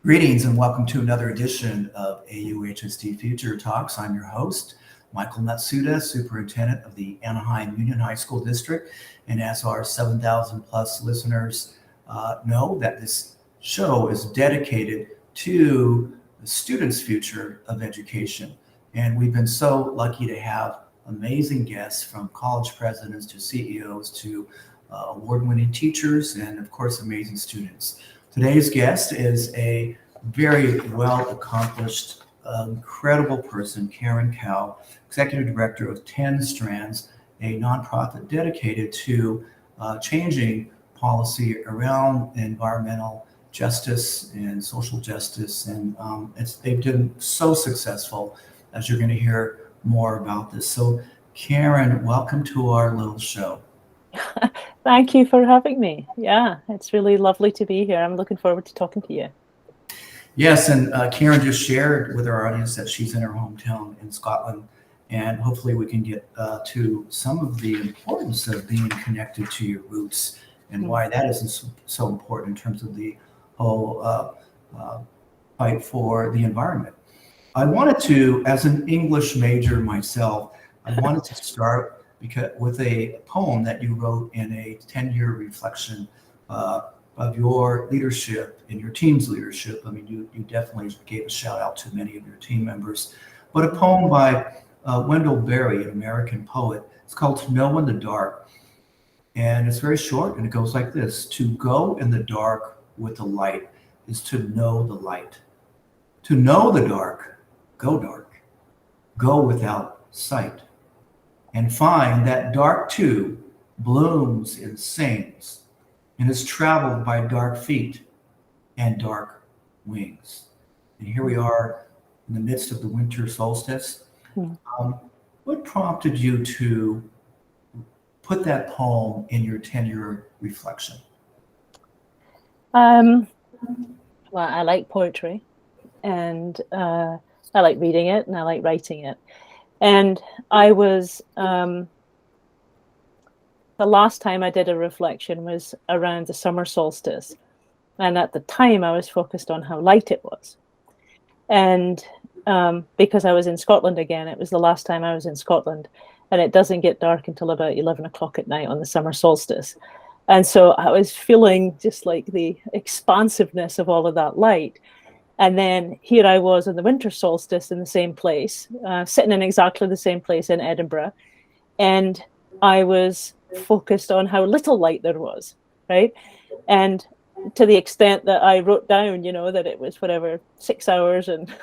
Greetings and welcome to another edition of AUHSD Future Talks. I'm your host, Michael Matsuda, Superintendent of the Anaheim Union High School District. And as our 7,000 plus listeners know, that this show is dedicated to the students' future of education. And we've been so lucky to have amazing guests, from college presidents to CEOs to award-winning teachers and, of course, amazing students. Today's guest is a very well-accomplished, incredible person, Karen Cowe, Executive Director of Ten Strands, a nonprofit dedicated to changing policy around environmental justice and social justice. And they've been so successful, as you're going to hear more about this. So, Karen, welcome to our little show. Thank you for having me. Yeah, it's really lovely to be here. I'm looking forward to talking to you. Yes, and Karen just shared with our audience that she's in her hometown in Scotland, and hopefully we can get to some of the importance of being connected to your roots and why that is so important in terms of the whole fight for the environment. I wanted to, as an English major myself, I wanted to start with a poem that you wrote in a 10-year reflection of your leadership and your team's leadership. I mean, you definitely gave a shout out to many of your team members. But a poem by Wendell Berry, an American poet. It's called To Know in the Dark. And it's very short, and it goes like this: to go in the dark with the light is to know the light. To know the dark, go without sight. And find that dark too blooms and sings and is traveled by dark feet and dark wings. And here we are in the midst of the winter solstice. What prompted you to put that poem in your 10-year reflection? Well, I like poetry, and I like reading it, and I like writing it. And I was, the last time I did a reflection was around the summer solstice. And at the time I was focused on how light it was. And because I was in Scotland again, it was the last time I was in Scotland, and it doesn't get dark until about 11 o'clock at night on the summer solstice. And so I was feeling just like the expansiveness of all of that light. And then here I was on the winter solstice in the same place, sitting in exactly the same place in Edinburgh. And I was focused on how little light there was, right? And to the extent that I wrote down, that it was 6 hours and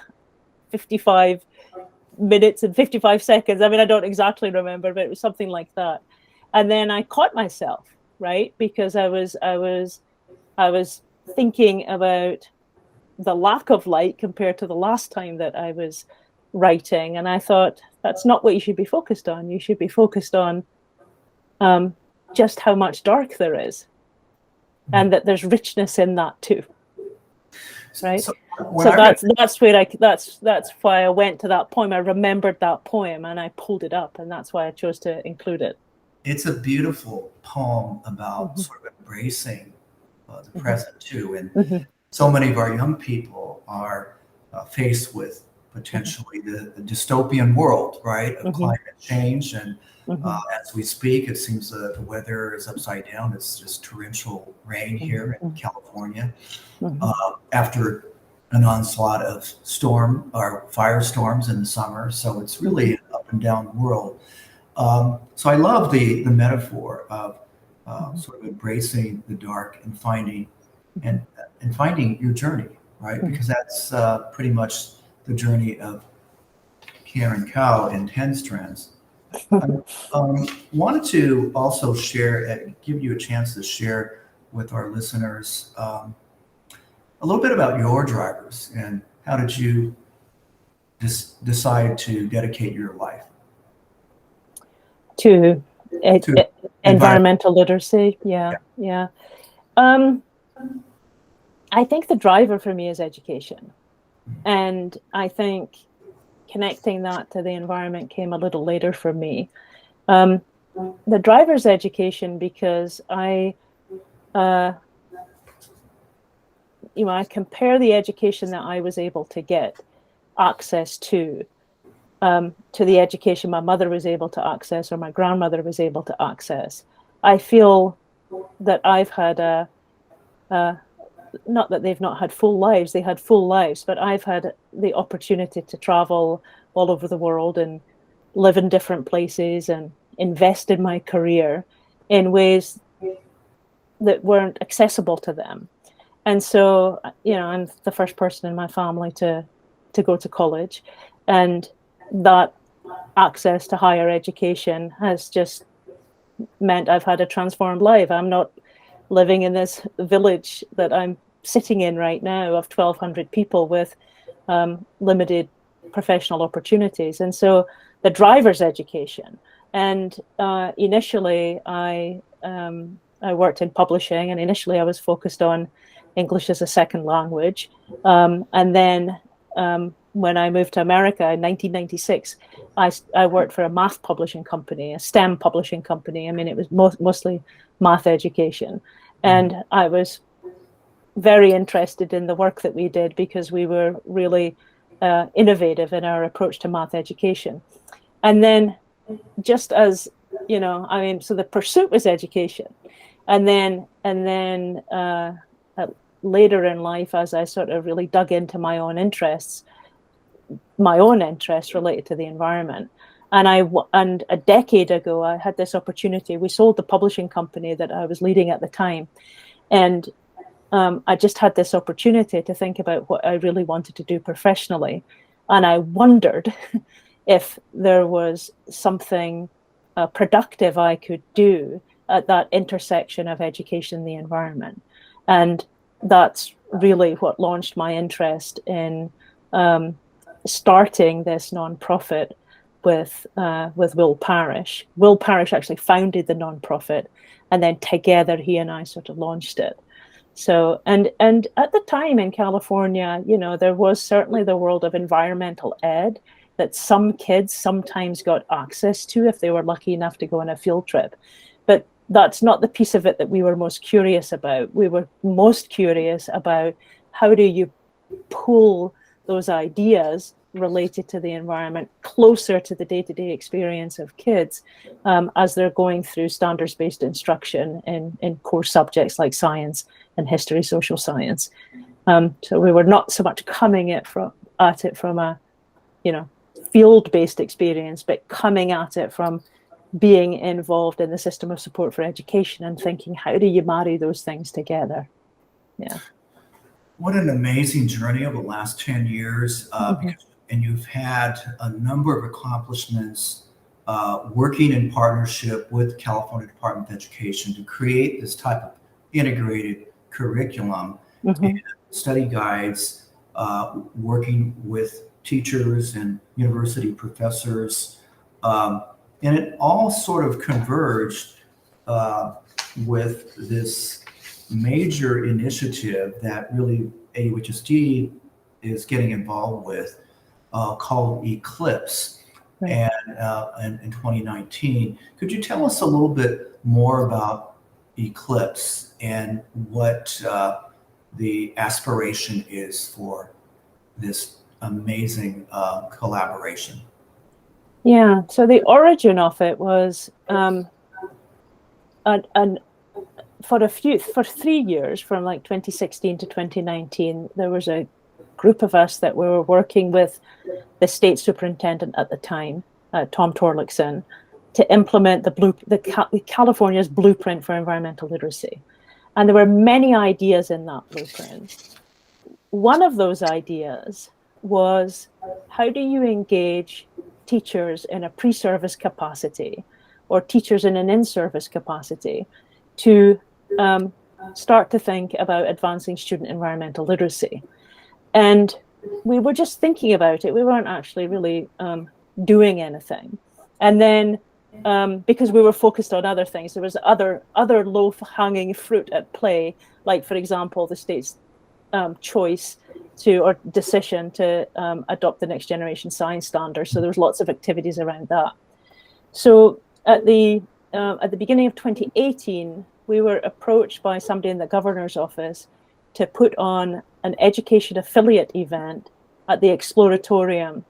55 minutes and 55 seconds. I mean, I don't exactly remember, but it was something like that. And then I caught myself, right? Because I was thinking about the lack of light compared to the last time that I was writing. And I thought, that's not what you should be focused on. You should be focused on just how much dark there is, and that there's richness in that too. Right. So that's why I went to that poem. I remembered that poem and I pulled it up, and that's why I chose to include it. It's a beautiful poem about sort of embracing the present too. And so many of our young people are faced with potentially the dystopian world, right, of climate change. And as we speak, it seems the weather is upside down. It's just torrential rain here in California after an onslaught of firestorms in the summer. So it's really an up and down world. So I love the metaphor of sort of embracing the dark and finding your journey, right? Because that's pretty much the journey of Karen Cowe and Ten Strands. Wanted to also give you a chance to share with our listeners a little bit about your drivers and how did you decide to dedicate your life to environmental literacy. Yeah. I think the driver for me is education. And I think connecting that to the environment came a little later for me. The driver's education, because I compare the education that I was able to get access to the education my mother was able to access or my grandmother was able to access, I feel that I've had not that they've not had full lives, they had full lives, but I've had the opportunity to travel all over the world and live in different places and invest in my career in ways that weren't accessible to them. And so, I'm the first person in my family to go to college, and that access to higher education has just meant I've had a transformed life. I'm not living in this village that I'm sitting in right now of 1,200 people with limited professional opportunities. And so the driver's education. And initially I worked in publishing, and initially I was focused on English as a second language. And then when I moved to America in 1996, I worked for a math publishing company, a STEM publishing company. I mean, it was mostly math education. And I was very interested in the work that we did because we were really innovative in our approach to math education. And then just as, so the pursuit was education. And then later in life, as I sort of really dug into my own interests related to the environment. And a decade ago, I had this opportunity. We sold the publishing company that I was leading at the time. And I just had this opportunity to think about what I really wanted to do professionally. And I wondered if there was something productive I could do at that intersection of education and the environment. And that's really what launched my interest in starting this nonprofit with Will Parrish. Will Parrish actually founded the nonprofit, and then together he and I sort of launched it. So, and at the time in California, there was certainly the world of environmental ed that some kids sometimes got access to if they were lucky enough to go on a field trip. But that's not the piece of it that we were most curious about. We were most curious about how do you pull those ideas related to the environment closer to the day-to-day experience of kids as they're going through standards-based instruction in core subjects like science and history, social science. So we were not so much coming at it from a field-based experience, but coming at it from being involved in the system of support for education and thinking, how do you marry those things together? Yeah. What an amazing journey over the last 10 years. And you've had a number of accomplishments working in partnership with California Department of Education to create this type of integrated curriculum and study guides, working with teachers and university professors. And it all sort of converged with this major initiative that really AUHSD is getting involved with, called Eclipse. Right. And in 2019. Could you tell us a little bit more about Eclipse and what the aspiration is for this amazing collaboration? Yeah, so the origin of it was for 3 years, from like 2016 to 2019, there was a group of us that were working with the state superintendent at the time, Tom Torlakson, to implement California's blueprint for environmental literacy. And there were many ideas in that blueprint. One of those ideas was, how do you engage teachers in a pre-service capacity or teachers in an in-service capacity to start to think about advancing student environmental literacy? And we were just thinking about it. We weren't actually really doing anything. And then because we were focused on other things, there was other low-hanging fruit at play, like, for example, the state's choice or decision to adopt the next generation science standard. So there was lots of activities around that. So at the beginning of 2018, we were approached by somebody in the governor's office to put on an education affiliate event at the Exploratorium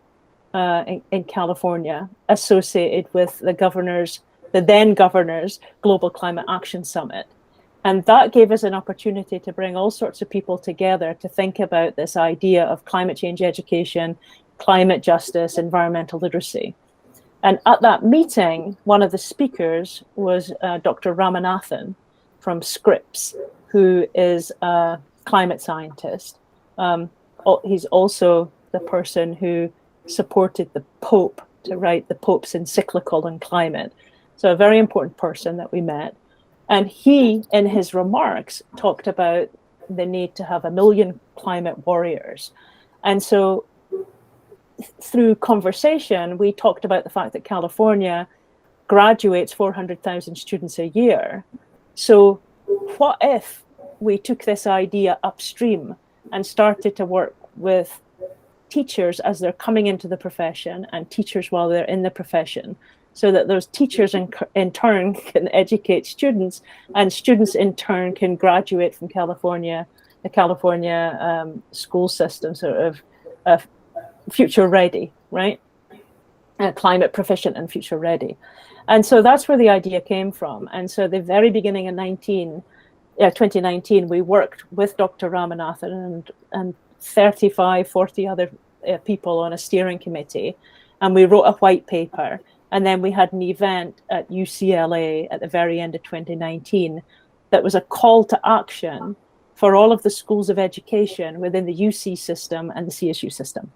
in California, associated with the then governor's Global Climate Action Summit. And that gave us an opportunity to bring all sorts of people together to think about this idea of climate change education, climate justice, environmental literacy. And at that meeting, one of the speakers was Dr. Ramanathan from Scripps, who is a climate scientist. He's also the person who supported the Pope to write the Pope's encyclical on climate. So a very important person that we met. And he, in his remarks, talked about the need to have 1 million climate warriors. And so through conversation, we talked about the fact that California graduates 400,000 students a year. So what if we took this idea upstream and started to work with teachers as they're coming into the profession and teachers while they're in the profession, so that those teachers in turn can educate students, and students in turn can graduate from California, the California school system, sort of future ready, right? Climate proficient and future ready. And so that's where the idea came from. And so the very beginning of 2019, we worked with Dr. Ramanathan and 35, 40 other people on a steering committee, and we wrote a white paper. And then we had an event at UCLA at the very end of 2019 that was a call to action for all of the schools of education within the UC system and the CSU system.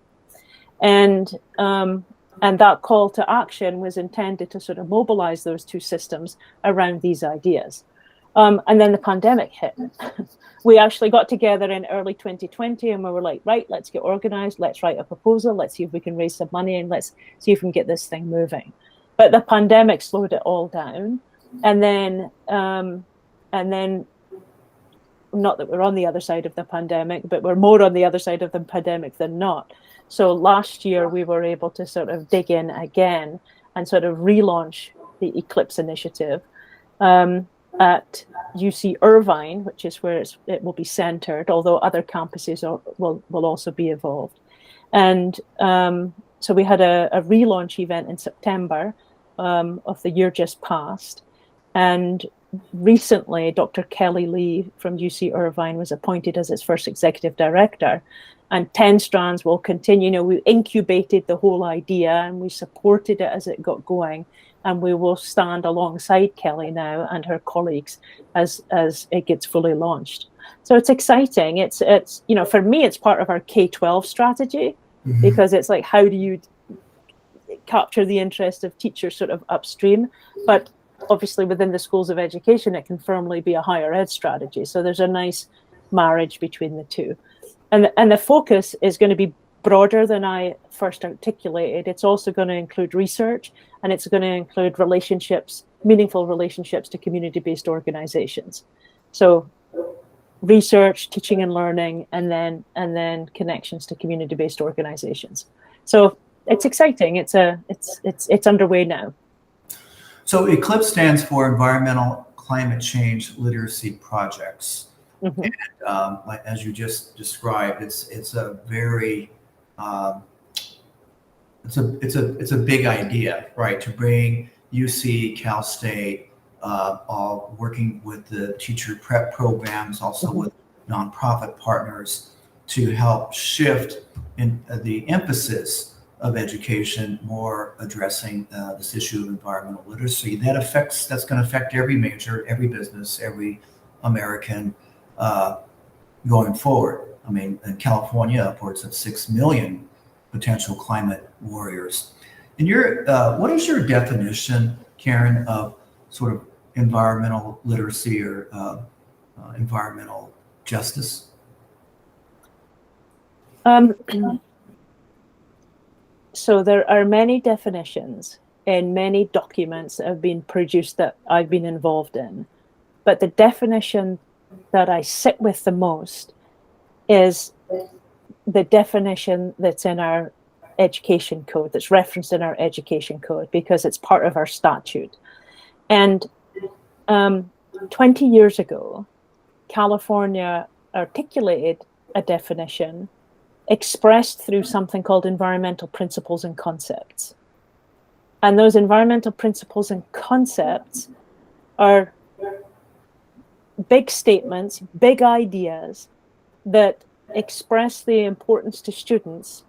And that call to action was intended to sort of mobilize those two systems around these ideas. And then the pandemic hit. We actually got together in early 2020 and we were like, right, let's get organized, let's write a proposal, let's see if we can raise some money, and let's see if we can get this thing moving. But the pandemic slowed it all down. And then not that we're on the other side of the pandemic, but we're more on the other side of the pandemic than not. So last year we were able to sort of dig in again and sort of relaunch the Eclipse initiative at UC Irvine, which is where it will be centered, although other campuses will also be involved. And so we had a relaunch event in September of the year just past. And recently, Dr. Kelly Lee from UC Irvine was appointed as its first executive director. And 10 Strands will continue. You know, we incubated the whole idea and we supported it as it got going. And we will stand alongside Kelly now and her colleagues as it gets fully launched. So it's exciting. It's you know, for me, it's part of our K-12 strategy, because it's like, how do you capture the interest of teachers sort of upstream? But obviously within the schools of education, it can firmly be a higher ed strategy. So there's a nice marriage between the two. And the focus is going to be broader than I first articulated. It's also going to include research, and it's going to include relationships, meaningful relationships to community-based organizations. So research, teaching and learning, and then connections to community-based organizations. So it's exciting. It's underway now. So ECLIPSE stands for Environmental Climate Change Literacy Projects. And like, as you just described, it's a very it's a big idea, right? To bring UC, Cal State, all working with the teacher prep programs, also with nonprofit partners, to help shift in the emphasis of education, more addressing this issue of environmental literacy. That's going to affect every major, every business, every American going forward. I mean, in California, upwards of 6 million potential climate warriors. And what is your definition, Karen, of sort of environmental literacy or environmental justice? So there are many definitions in many documents that have been produced that I've been involved in. But the definition that I sit with the most is the definition that's in our education code, that's referenced in our education code, because it's part of our statute. And 20 years ago, California articulated a definition expressed through something called environmental principles and concepts. And those environmental principles and concepts are big statements, big ideas that express the importance to students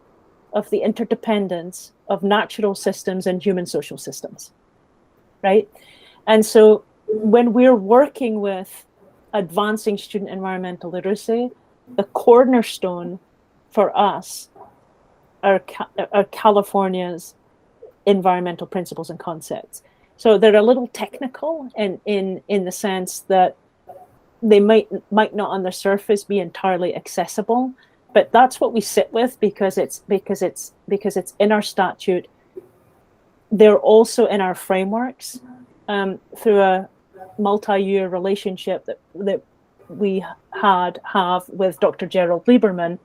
of the interdependence of natural systems and human social systems, right? And so when we're working with advancing student environmental literacy, the cornerstone for us are California's environmental principles and concepts. So they're a little technical in the sense that they might not on the surface be entirely accessible, but that's what we sit with because it's in our statute. They're also in our frameworks through a multi-year relationship that we have with Dr. Gerald Lieberman.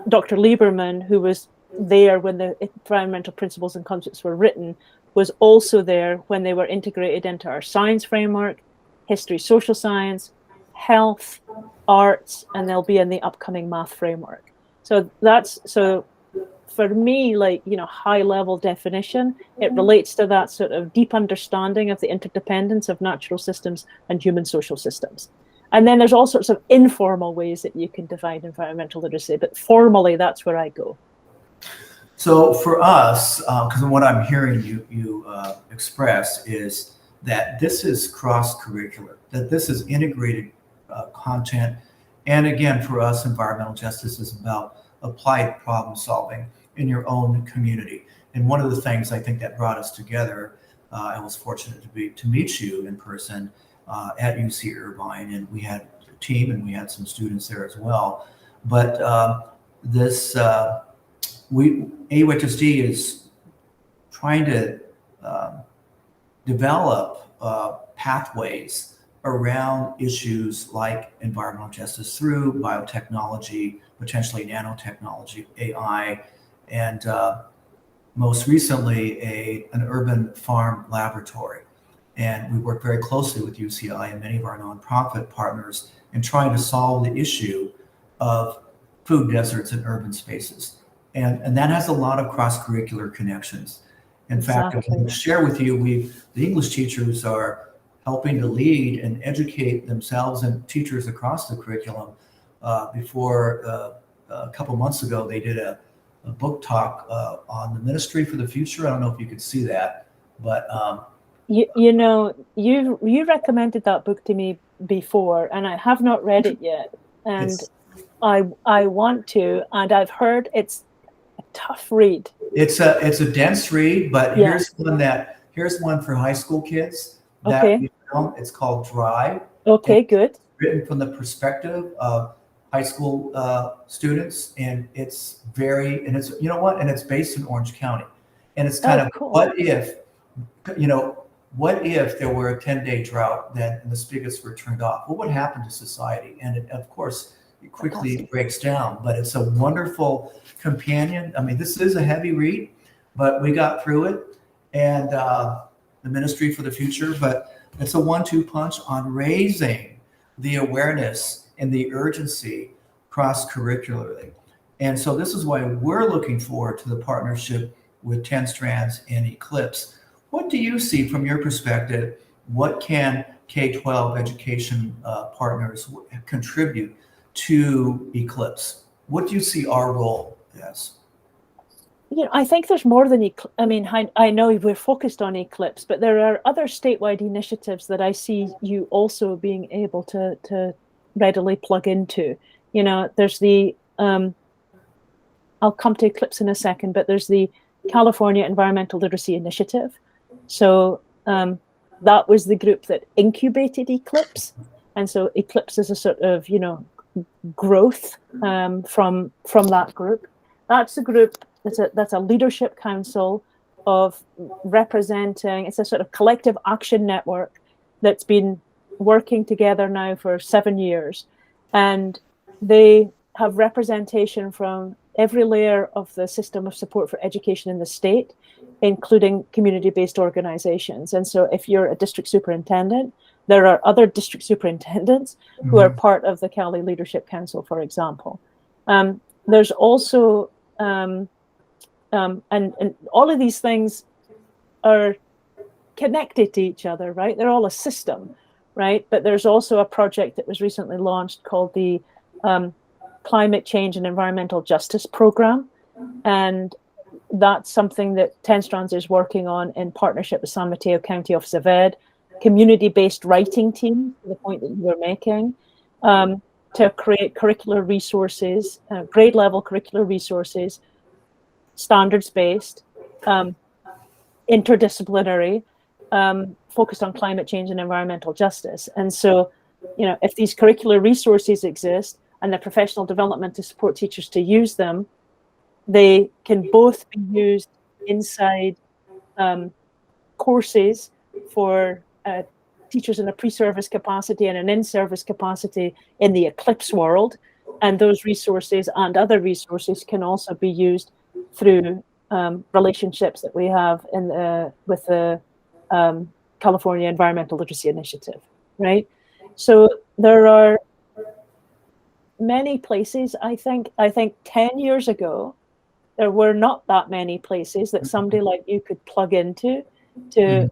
Dr. Lieberman, who was there when the environmental principles and concepts were written, was also there when they were integrated into our science framework, history, social science, health, arts, and they'll be in the upcoming math framework. So for me, like, you know, high level definition, it relates to that sort of deep understanding of the interdependence of natural systems and human social systems. And then there's all sorts of informal ways that you can define environmental literacy, but formally, that's where I go. So for us, because what I'm hearing you express is that this is cross-curricular, that this is integrated content. And again, for us, environmental justice is about applied problem solving in your own community. And one of the things I think that brought us together, I was fortunate to meet you in person at UC Irvine, and we had a team and we had some students there as well. But AUHSD is trying to develop pathways around issues like environmental justice through biotechnology, potentially nanotechnology, AI, and most recently an urban farm laboratory. And we work very closely with UCI and many of our nonprofit partners in trying to solve the issue of food deserts in urban spaces. And that has a lot of cross-curricular connections. In fact, Exactly. I can share with you, the English teachers are helping to lead and educate themselves and teachers across the curriculum. Before a couple months ago, they did a book talk on the Ministry for the Future. I don't know if you could see that, but you know, you recommended that book to me before, and I have not read it yet, and I want to, and I've heard it's a tough read. It's a dense read, but Yeah. here's one for high school kids. Okay. It's called Drive. Okay, good. Written from the perspective of high school students, and it's you know what, and it's based in Orange County, and it's kind of cool. what if there were a 10-day drought and the spigots were turned off? What would happen to society? And of course, it quickly breaks down, but it's a wonderful companion. I mean, this is a heavy read, but we got through it, and the Ministry for the Future, but it's a 1-2 punch on raising the awareness and the urgency cross-curricularly. And so this is why we're looking forward to the partnership with 10 Strands and Eclipse. What do you see from your perspective? What can K-12 education partners contribute to Eclipse? What do you see our role as? You know, I think there's more than Eclipse. I mean, I know we're focused on Eclipse, but there are other statewide initiatives that I see you also being able to readily plug into. You know, there's the, I'll come to Eclipse in a second, but there's the California Environmental Literacy Initiative. So that was the group that incubated Eclipse. And so Eclipse is a sort of, you know, growth from that group. That's a group, that's a leadership council of representing, it's a sort of collective action network that's been working together now for 7 years. And they have representation from every layer of the system of support for education in the state, including community-based organizations. And so if you're a district superintendent, There are other district superintendents who are part of the Cali Leadership Council, for example. There's also, and all of these things are connected to each other, right? They're all a system, right? But there's also a project that was recently launched called the Climate Change and Environmental Justice Program. And that's something that Ten Strands is working on in partnership with San Mateo County Office of Ed, community-based writing team, to the point that you were making, to create curricular resources, grade-level curricular resources, standards-based, interdisciplinary, focused on climate change and environmental justice. And so, you know, if these curricular resources exist and the professional development to support teachers to use them, they can both be used inside courses for teachers in a pre-service capacity and an in-service capacity in the eclipse world. And those resources and other resources can also be used through relationships that we have with the California Environmental Literacy Initiative, right? So there are many places, I think 10 years ago, there were not that many places that somebody like you could plug into to,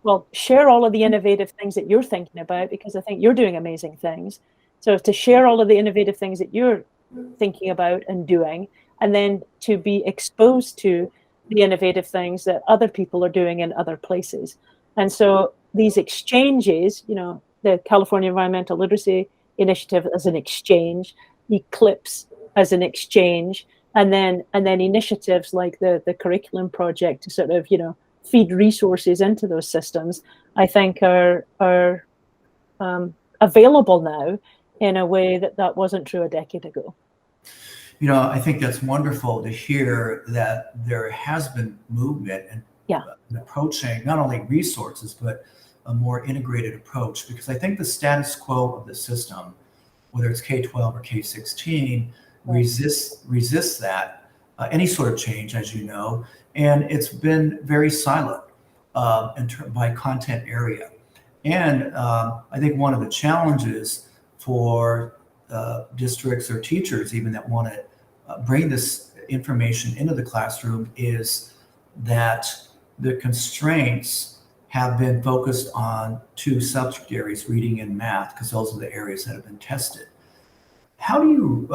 well, share all of the innovative things that you're thinking about, because I think you're doing amazing things. So to share all of the innovative things that you're thinking about and doing, and then to be exposed to the innovative things that other people are doing in other places. And so these exchanges, you know, the California Environmental Literacy Initiative as an exchange, Eclipse as an exchange, and then initiatives like the curriculum project to sort of, you know, feed resources into those systems, I think are available now in a way that wasn't true a decade ago. You know, I think that's wonderful to hear that there has been movement and approaching not only resources, but a more integrated approach, because I think the status quo of the system, whether it's K-12 or K-16, resists that, any sort of change, as you know, and it's been very silent by content area. And I think one of the challenges for districts or teachers even that want to bring this information into the classroom is that the constraints have been focused on two subject areas, reading and math, because those are the areas that have been tested. How do you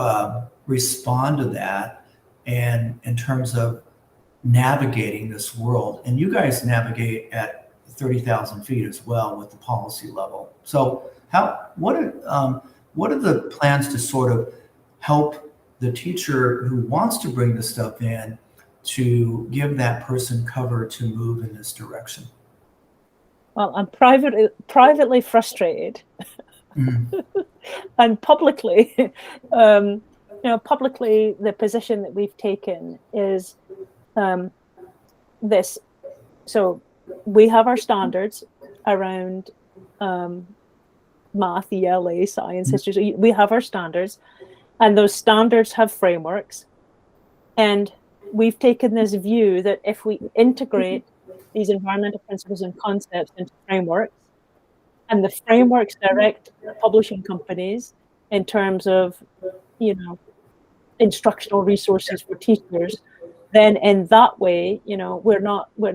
respond to that, and in terms of navigating this world? And you guys navigate at 30,000 feet as well with the policy level. So what are the plans to sort of help the teacher who wants to bring this stuff in to give that person cover to move in this direction? Well, I'm privately frustrated, and publicly, publicly, the position that we've taken is this. So we have our standards around math, ELA, science, history. So we have our standards, and those standards have frameworks. And we've taken this view that if we integrate these environmental principles and concepts into frameworks, and the frameworks direct publishing companies in terms of, you know, instructional resources for teachers, then in that way, you know,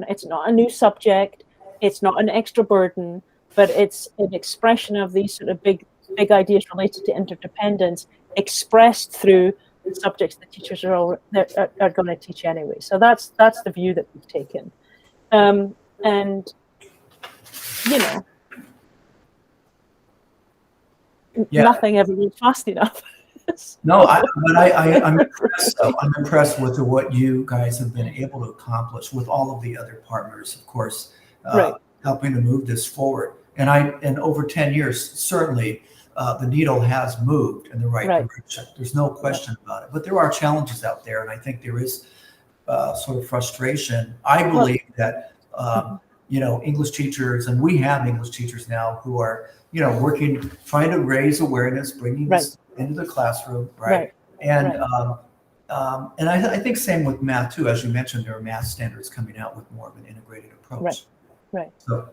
it's not a new subject, it's not an extra burden, but it's an expression of these sort of big ideas related to interdependence expressed through the subjects that teachers are going to teach anyway. So that's the view that we've taken. And, you know, nothing ever moves fast enough. No, I'm impressed. I'm impressed with what you guys have been able to accomplish with all of the other partners, of course, helping to move this forward. And over 10 years, certainly the needle has moved in the right direction. There's no question about it. But there are challenges out there, and I think there is sort of frustration. I believe that you know, English teachers, and we have English teachers now who are, you know, working, trying to raise awareness, bringing this into the classroom, And I think same with math too. As you mentioned, there are math standards coming out with more of an integrated approach. Right. So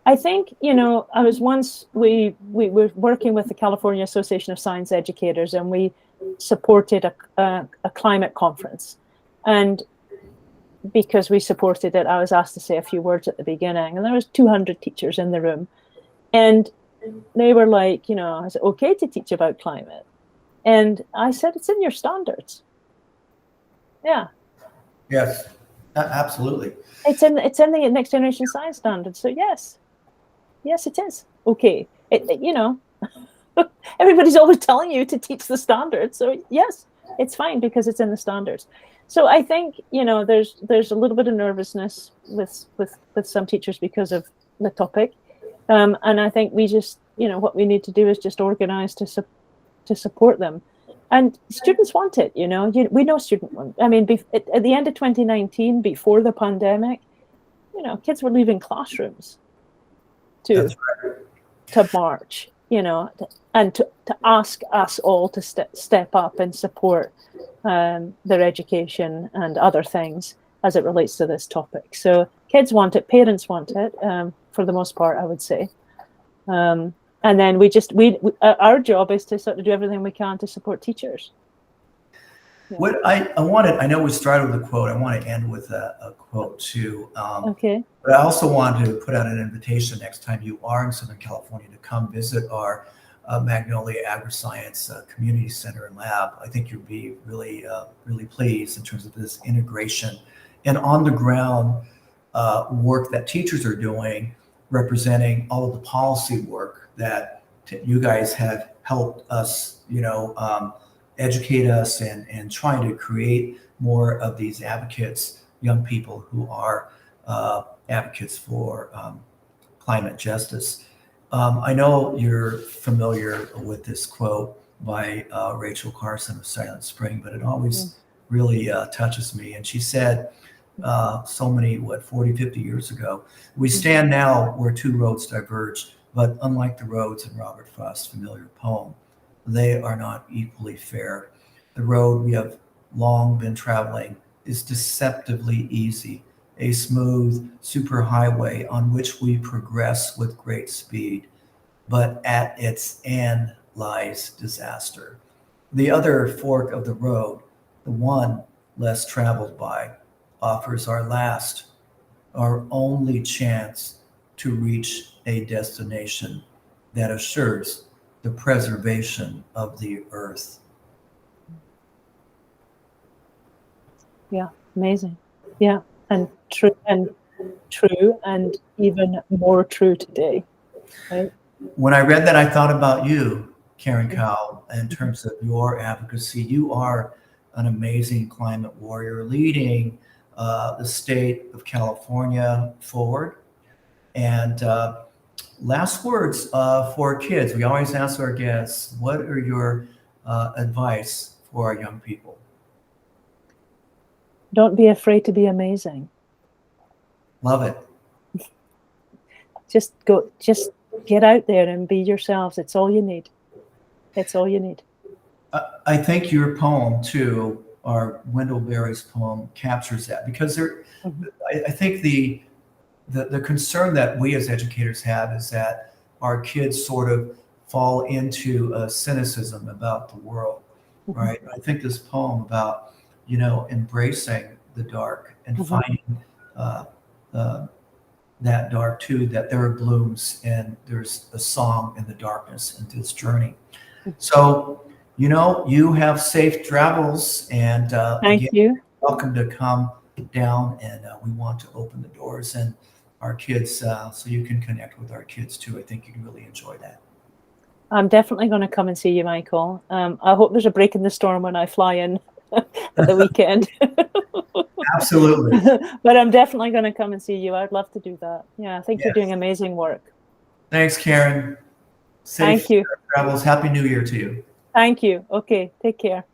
I think, I was once, we were working with the California Association of Science Educators, and we supported a climate conference. And because we supported it, I was asked to say a few words at the beginning, and there was 200 teachers in the room. And they were like, is it okay to teach about climate? And I said, it's in your standards. Yeah. Yes, absolutely. It's in the Next Generation Science Standards. So yes, it is. Okay. Everybody's always telling you to teach the standards. So yes, it's fine because it's in the standards. So I think, there's a little bit of nervousness with some teachers because of the topic. And I think we just, what we need to do is just organize to support them. And students want it, we know students want. I mean, at the end of 2019, before the pandemic, kids were leaving classrooms to march, and to ask us all to step up and support their education and other things as it relates to this topic. So kids want it, parents want it, for the most part, I would say. And then our job is to sort of do everything we can to support teachers. Yeah. What I know we started with a quote. I want to end with a quote too. Okay. But I also wanted to put out an invitation next time you are in Southern California to come visit our Magnolia Agri-Science Community Center and Lab. I think you'll be really, really pleased in terms of this integration and on the ground work that teachers are doing, representing all of the policy work that you guys have helped us, educate us and trying to create more of these advocates, young people who are advocates for climate justice. I know you're familiar with this quote by Rachel Carson of Silent Spring, but it always really touches me. And she said, 40, 50 years ago, we stand now where two roads diverge, but unlike the roads in Robert Frost's familiar poem, they are not equally fair. The road we have long been traveling is deceptively easy, a smooth superhighway on which we progress with great speed, but at its end lies disaster. The other fork of the road, the one less traveled by, offers our last, our only chance to reach a destination that assures the preservation of the earth. Yeah, amazing. Yeah, and true, and even more true today. Right? When I read that, I thought about you, Karen Cowe, in terms of your advocacy. You are an amazing climate warrior leading the state of California forward. And last words for kids. We always ask our guests, what are your advice for our young people? Don't be afraid to be amazing. Love it. Just get out there and be yourselves. It's all you need. It's all you need. I think your poem too, or Wendell Berry's poem, captures that, because I think the concern that we as educators have is that our kids sort of fall into a cynicism about the world, right? I think this poem about, embracing the dark and finding that dark too, that there are blooms and there's a song in the darkness into this journey. So, you have safe travels, and thank you. Welcome to come down, and we want to open the doors and our kids, so you can connect with our kids too. I think you'd really enjoy that. I'm definitely going to come and see you, Michael. I hope there's a break in the storm when I fly in at the weekend. Absolutely. But I'm definitely going to come and see you. I'd love to do that. Yeah, I think you're doing amazing work. Thanks, Karen. Safe Thank you. travels. Happy New Year to you. Thank you. Okay, take care.